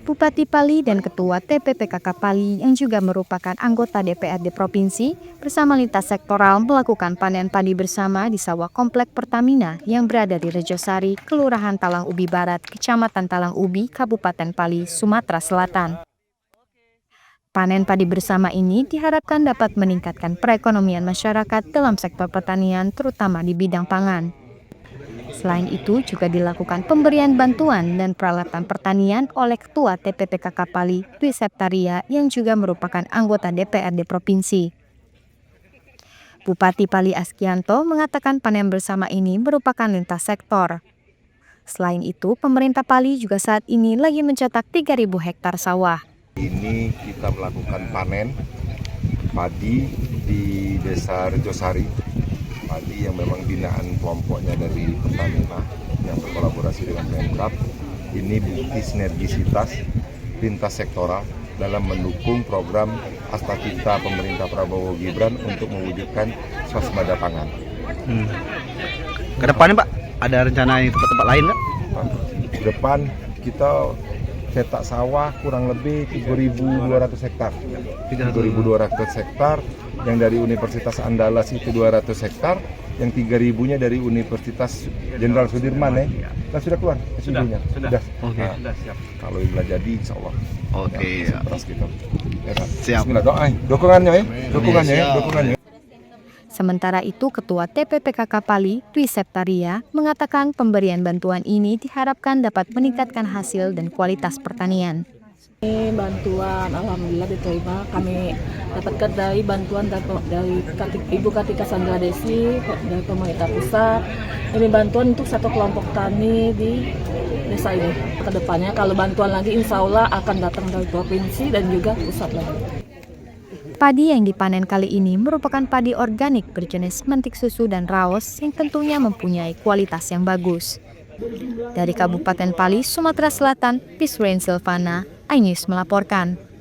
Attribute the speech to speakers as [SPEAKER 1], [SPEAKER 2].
[SPEAKER 1] Bupati Pali dan Ketua TPPKK Pali yang juga merupakan anggota DPRD Provinsi bersama lintas sektoral melakukan panen padi bersama di sawah komplek Pertamina yang berada di Rejosari, Kelurahan Talang Ubi Barat, Kecamatan Talang Ubi, Kabupaten Pali, Sumatera Selatan. Panen padi bersama ini diharapkan dapat meningkatkan perekonomian masyarakat dalam sektor pertanian, terutama di bidang pangan. Selain itu, juga dilakukan pemberian bantuan dan peralatan pertanian oleh Ketua TPPKK Pali, Dwi Septaria, yang juga merupakan anggota DPRD Provinsi. Bupati Pali Askianto mengatakan panen bersama ini merupakan lintas sektor. Selain itu, pemerintah Pali juga saat ini lagi mencetak 3.000 hektar sawah.
[SPEAKER 2] Ini kita melakukan panen padi di Desa Rejosari, padi yang memang binaan kelompoknya dari Pertamina yang berkolaborasi dengan Pemkab. Ini bukti sinergisitas lintas sektoral dalam mendukung program Asta Cipta pemerintah Prabowo Gibran untuk mewujudkan swasembada pangan.
[SPEAKER 3] Kedepannya Pak, ada rencana yang tempat-tempat lain nggak?
[SPEAKER 2] Ke depan kita cetak sawah kurang lebih 3.200 hektar. 3.200 hektar, yang dari Universitas Andalas itu 200 hektar, yang 3.000-nya dari Universitas Jenderal Sudirman ya. Kan sudah keluar SUD-nya. Sudah.
[SPEAKER 3] Oke.
[SPEAKER 2] Nah, kalau sudah jadi insya Allah.
[SPEAKER 3] Oke.
[SPEAKER 2] Ya, gitu. Ya, kan?
[SPEAKER 3] Siap.
[SPEAKER 2] Bismillah, doa, dukungannya ya. Dukungannya.
[SPEAKER 1] Sementara itu, Ketua TPPKK Pali, Dwi Septaria, mengatakan pemberian bantuan ini diharapkan dapat meningkatkan hasil dan kualitas pertanian.
[SPEAKER 4] Bantuan alhamdulillah diterima, kami dapatkan dari bantuan dari Ibu Kartika Sandra Desi dari pemerintah pusat. Ini bantuan untuk satu kelompok tani di desa ini. Kedepannya kalau bantuan lagi insya Allah akan datang dari provinsi dan juga pusat lagi.
[SPEAKER 1] Padi yang dipanen kali ini merupakan padi organik berjenis mentik susu dan raos yang tentunya mempunyai kualitas yang bagus. Dari Kabupaten Pali, Sumatera Selatan, Pisrain Silvana, iNews melaporkan.